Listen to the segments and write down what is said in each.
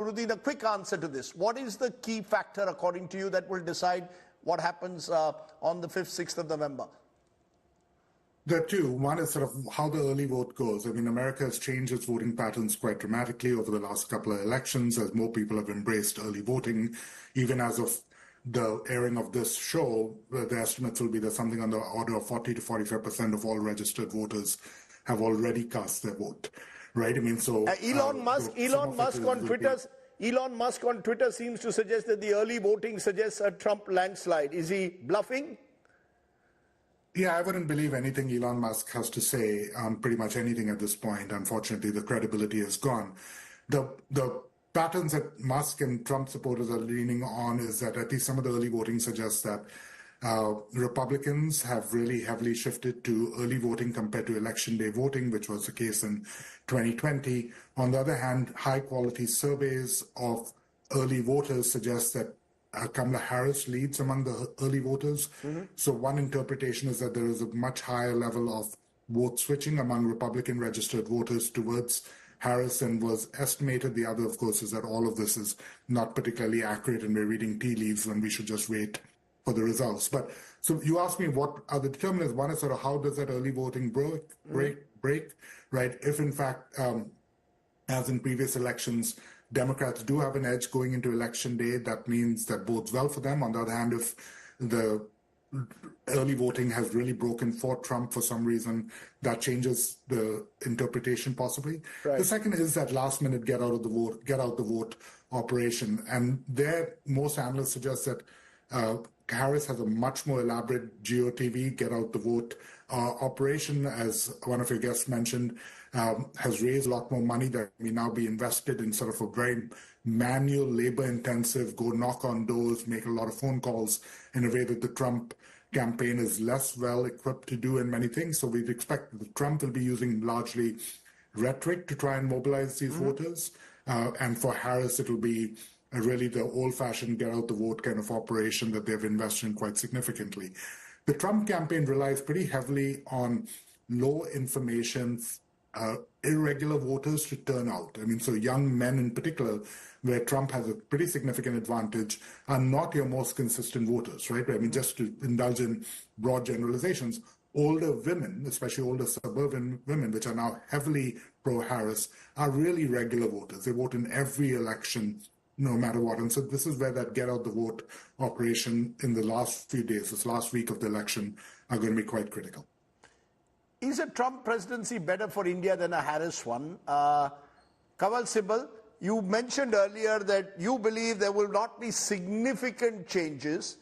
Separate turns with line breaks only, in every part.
Nuruddin, a quick answer to this. What is the key factor, according to you, that will decide what happens on the 5th, 6th of November?
There are two. One is sort of how the early vote goes. I mean, America has changed its voting patterns quite dramatically over the last couple of elections as more people have embraced early voting. Even as of the airing of this show, the estimates will be that something on the order of 40 to 45% of all registered voters have already cast their vote. Right? I mean, so
Elon Musk on Twitter seems to suggest that the early voting suggests a Trump landslide. Is he bluffing?
Yeah, I wouldn't believe anything Elon Musk has to say on pretty much anything at this point. Unfortunately, the credibility is gone. The patterns that Musk and Trump supporters are leaning on is that at least some of the early voting suggests that Republicans have really heavily shifted to early voting compared to election day voting, which was the case in 2020. On the other hand, high-quality surveys of early voters suggest that Kamala Harris leads among the early voters. So one interpretation is that there is a much higher level of vote switching among Republican registered voters towards Harris than was estimated. The other, of course, is that all of this is not particularly accurate and we're reading tea leaves when we should just wait for the results. But so you asked me what are the determinants. One is sort of how does that early voting break, right? If in fact, as in previous elections, Democrats do have an edge going into election day, that means that bodes well for them. On the other hand, if the early voting has really broken for Trump for some reason, that changes the interpretation possibly. Right. The second is that last minute get out the vote operation. And there, most analysts suggest that Harris has a much more elaborate GOTV, get out the vote operation, as one of your guests mentioned, has raised a lot more money that may now be invested in sort of a very manual, labor-intensive, go knock on doors, make a lot of phone calls in a way that the Trump campaign is less well-equipped to do in many things. So we'd expect that Trump will be using largely rhetoric to try and mobilize these voters. And for Harris, it will be really the old-fashioned get-out-the-vote kind of operation that they've invested in quite significantly. The Trump campaign relies pretty heavily on low information, irregular voters to turn out. I mean, so young men in particular, where Trump has a pretty significant advantage, are not your most consistent voters, right? I mean, just to indulge in broad generalizations, older women, especially older suburban women, which are now heavily pro-Harris, are really regular voters. They vote in every election, no matter what. And so this is where that get-out-the-vote operation in the last few days, this last week of the election, are going to be quite critical.
Is a Trump presidency better for India than a Harris one? Kawal Sibal, you mentioned earlier that you believe there will not be significant changes,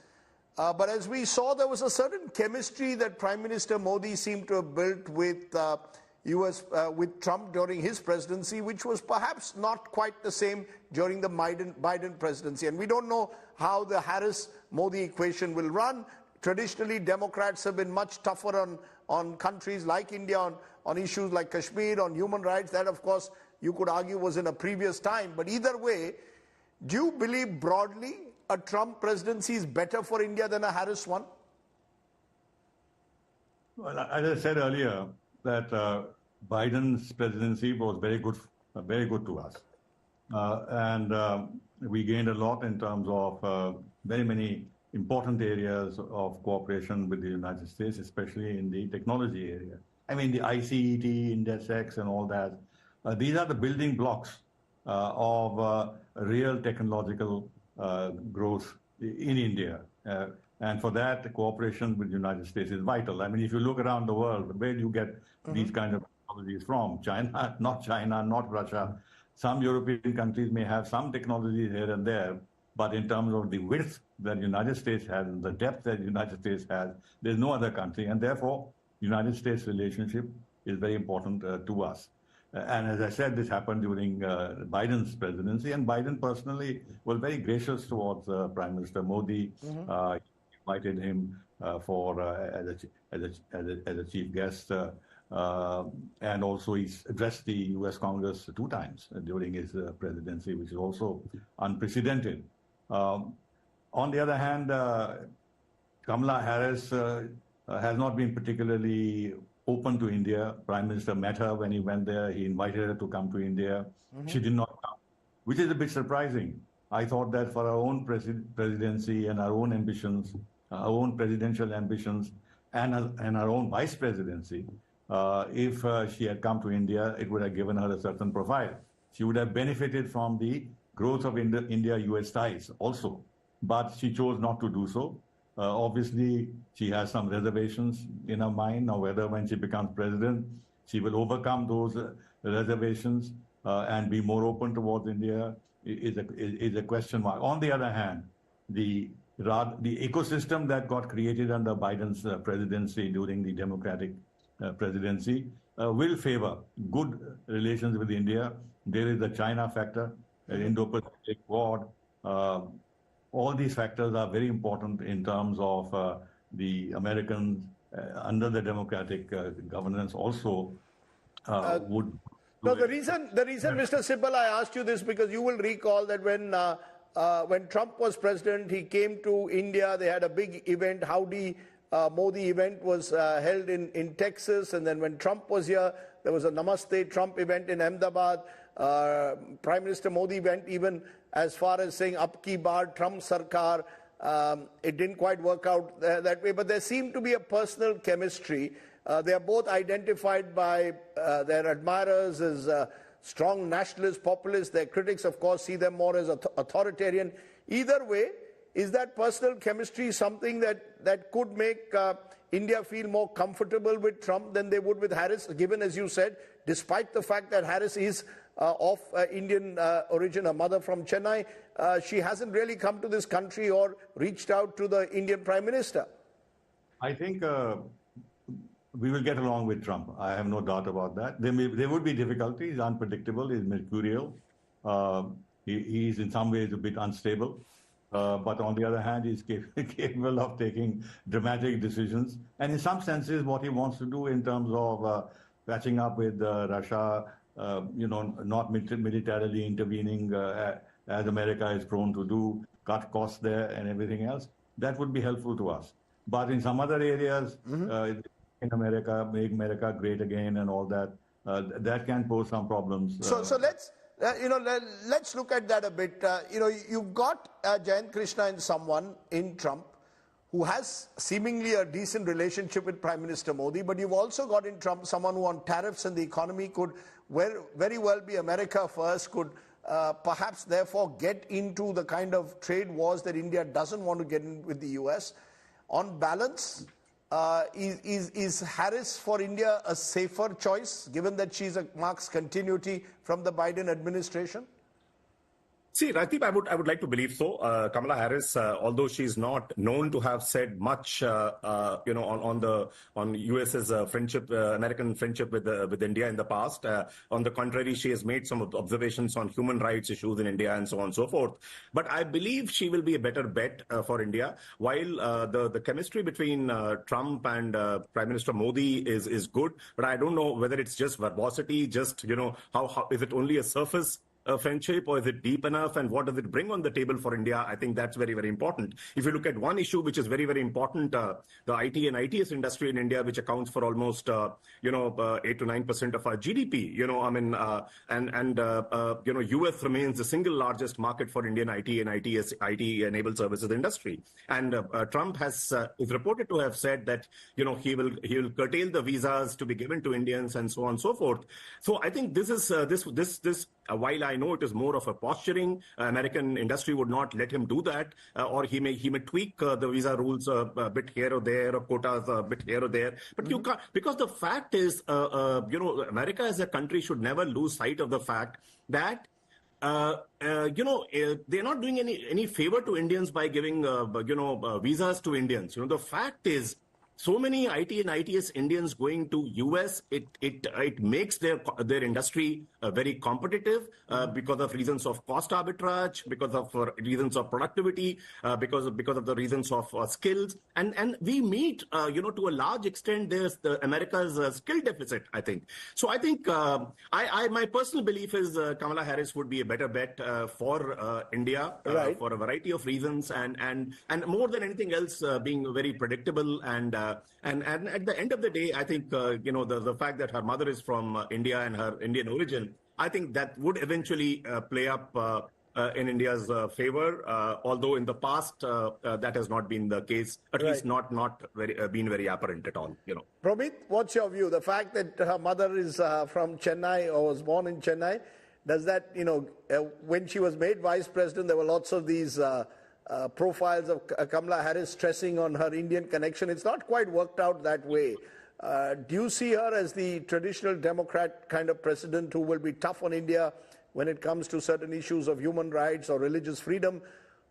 but as we saw, there was a certain chemistry that Prime Minister Modi seemed to have built with with Trump during his presidency, which was perhaps not quite the same during the Biden presidency. And we don't know how the Harris-Modi equation will run. Traditionally, Democrats have been much tougher on countries like India, on issues like Kashmir, on human rights. That, of course, you could argue was in a previous time. But either way, do you believe broadly a Trump presidency is better for India than a Harris one?
Well, as I said earlier, that Biden's presidency was very good to us. And we gained a lot in terms of very many important areas of cooperation with the United States, especially in the technology area. I mean, the ICET, INDEX, and all that. These are the building blocks of real technological growth in India. And for that, the cooperation with the United States is vital. I mean, if you look around the world, where do you get these kind of technologies from? China, not Russia. Some European countries may have some technologies here and there, but in terms of the width that the United States has and the depth that the United States has, there's no other country. And therefore, United States relationship is very important to us. And as I said, this happened during Biden's presidency, and Biden personally was very gracious towards Prime Minister Modi. Invited him as a chief guest, and also he's addressed the U.S. Congress 2 times during his presidency, which is also unprecedented. On the other hand, Kamala Harris has not been particularly open to India. Prime Minister met her when he went there. He invited her to come to India. She did not come. which is a bit surprising. I thought that for our own presidency and our own ambitions, our own presidential ambitions, and our own vice presidency, if she had come to India, it would have given her a certain profile. She would have benefited from the growth of India-US ties also. But she chose not to do so. Obviously, she has some reservations in her mind. Now, whether when she becomes president, she will overcome those reservations and be more open towards India is a question mark. On the other hand, the ecosystem that got created under Biden's presidency during the Democratic presidency will favor good relations with India. There is the China factor, Indo-Pacific Quad. All these factors are very important in terms of the Americans under the Democratic governance also would.
No, the reason, Mr. Sibal, I asked you this because you will recall that when Trump was president, he came to India. They had a big event, Howdy Modi event was held in Texas. And then when Trump was here, there was a Namaste Trump event in Ahmedabad. Prime Minister Modi went even as far as saying, Ab ki baar Trump Sarkar. It didn't quite work out that way, but there seemed to be a personal chemistry. They are both identified by their admirers as strong nationalist populists. Their critics, of course, see them more as authoritarian. Either way, is that personal chemistry something that could make India feel more comfortable with Trump than they would with Harris, given, as you said, despite the fact that Harris is of Indian origin, a mother from Chennai, she hasn't really come to this country or reached out to the Indian Prime Minister?
I think we will get along with Trump. I have no doubt about that. There would be difficulties. He's unpredictable. He's mercurial. He's in some ways a bit unstable. But on the other hand, he's capable of taking dramatic decisions. And in some senses, what he wants to do in terms of patching up with Russia, not militarily intervening as America is prone to do, cut costs there and everything else, that would be helpful to us. But in some other areas, in America, make America great again and all that, that can pose some problems.
So let's let's look at that a bit. You've got Jayant Krishna and someone in Trump who has seemingly a decent relationship with Prime Minister Modi, but you've also got in Trump someone who on tariffs and the economy could very well be America first, could perhaps therefore get into the kind of trade wars that India doesn't want to get in with the US. On balance, is Harris for India a safer choice, given that she marks continuity from the Biden administration?
See, Rajdeep, I would like to believe so. Kamala Harris, although she's not known to have said much, on US's friendship, American friendship with India in the past. On the contrary, she has made some observations on human rights issues in India and so on and so forth. But I believe she will be a better bet for India. While the chemistry between Trump and Prime Minister Modi is good, but I don't know whether it's just verbosity, just how is it only a surface friendship, or is it deep enough, and what does it bring on the table for India? I think that's very, very important. If you look at one issue which is very, very important, the IT and ITS industry in India, which accounts for almost 8 to 9% of our GDP, US remains the single largest market for Indian IT and IT enabled services industry. And Trump is reported to have said that he will curtail the visas to be given to Indians and so on and so forth. So I think this is while I know it is more of a posturing, American industry would not let him do that, or he may tweak the visa rules a bit here or there, or quotas a bit here or there. But you can't, because the fact is, America as a country should never lose sight of the fact that they're not doing any favor to Indians by giving visas to Indians. The fact is, so many IT and ITS Indians going to US, it makes their industry very competitive because of reasons of cost arbitrage, because of reasons of productivity, because of the reasons of skills, and we meet to a large extent there's America's skill deficit, I think. So I think my personal belief is Kamala Harris would be a better bet for India for a variety of reasons, and more than anything else, being very predictable and at the end of the day, I think the fact that her mother is from India and her Indian origin I think that would eventually play up in India's favor, although in the past that has not been the case, at least not been very apparent at all.
Promit, what's your view? The fact that her mother is from Chennai or was born in Chennai, does that, when she was made vice president, there were lots of these profiles of Kamala Harris stressing on her Indian connection. It's not quite worked out that way. Do you see her as the traditional Democrat kind of president who will be tough on India when it comes to certain issues of human rights or religious freedom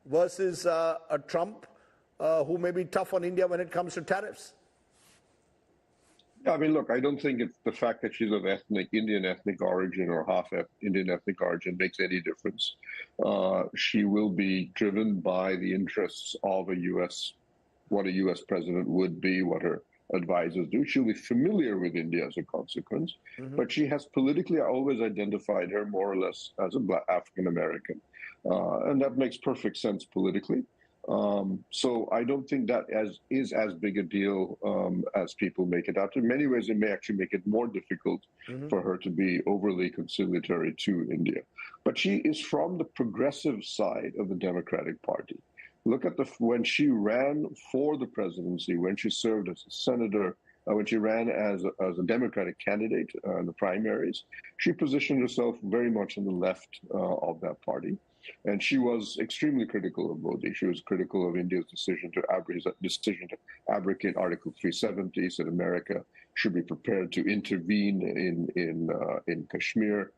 versus a Trump who may be tough on India when it comes to tariffs?
I mean, look, I don't think it's the fact that she's of Indian ethnic origin or half Indian ethnic origin makes any difference. She will be driven by the interests of what a U.S. president would be, what her advisors do. She'll be familiar with India as a consequence, but she has politically always identified her more or less as a Black African American, and that makes perfect sense politically. So I don't think that is as big a deal as people make it out. In many ways, it may actually make it more difficult for her to be overly conciliatory to India. But she is from the progressive side of the Democratic Party. Look at when she ran for the presidency, when she served as a senator, when she ran as a Democratic candidate in the primaries, she positioned herself very much on the left of that party. And she was extremely critical of Modi. She was critical of India's decision to abrogate Article 370, said America should be prepared to intervene in Kashmir.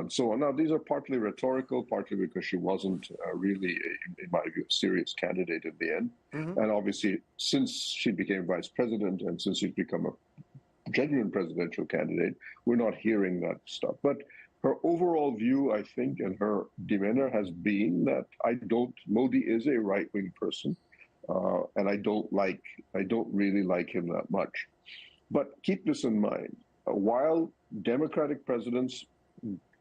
So now these are partly rhetorical, partly because she wasn't really, in my view, a serious candidate at the end. And obviously, since she became vice president and since she's become a genuine presidential candidate, we're not hearing that stuff. But her overall view, I think, and her demeanor has been that Modi is a right-wing person, and I don't really like him that much. But keep this in mind: while Democratic presidents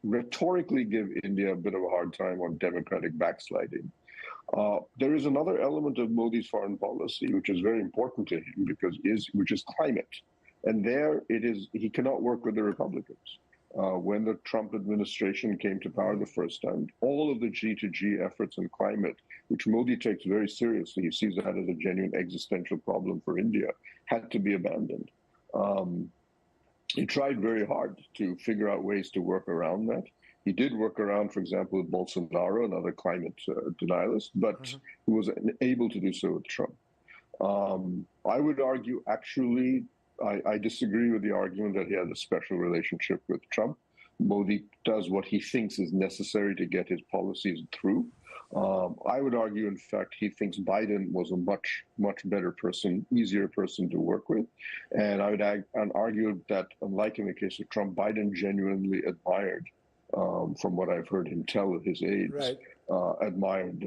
rhetorically give India a bit of a hard time on democratic backsliding, there is another element of Modi's foreign policy which is very important to him, which is climate, and there it is he cannot work with the Republicans. When the Trump administration came to power the first time, all of the G2G efforts in climate, which Modi takes very seriously, he sees that as a genuine existential problem for India, had to be abandoned. He tried very hard to figure out ways to work around that. He did work around, for example, with Bolsonaro, another climate denialist, but he was unable to do so with Trump. I would argue, actually, I disagree with the argument that he has a special relationship with Trump. Modi does what he thinks is necessary to get his policies through. I would argue, in fact, he thinks Biden was a much, much better person, easier person to work with. And I would argue that, unlike in the case of Trump, Biden genuinely admired, from what I've heard him tell his aides, admired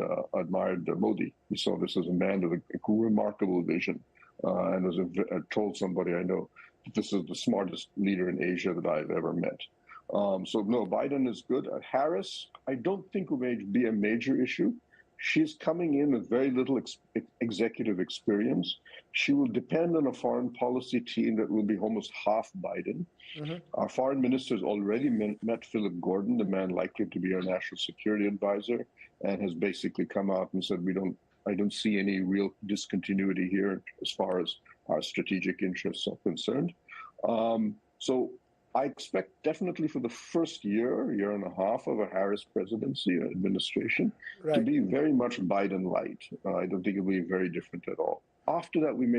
Modi. He saw this as a man with a remarkable vision. And told somebody I know, this is the smartest leader in Asia that I've ever met. So no, Biden is good. Harris, I don't think will be a major issue. She's coming in with very little executive experience. She will depend on a foreign policy team that will be almost half Biden. Our foreign minister has already met Philip Gordon, the man likely to be our national security advisor, and has basically come out and said, I don't see any real discontinuity here as far as our strategic interests are concerned. So I expect definitely for the first year and a half of a Harris presidency or administration to be very much Biden light. I don't think it will be very different at all. After that, we may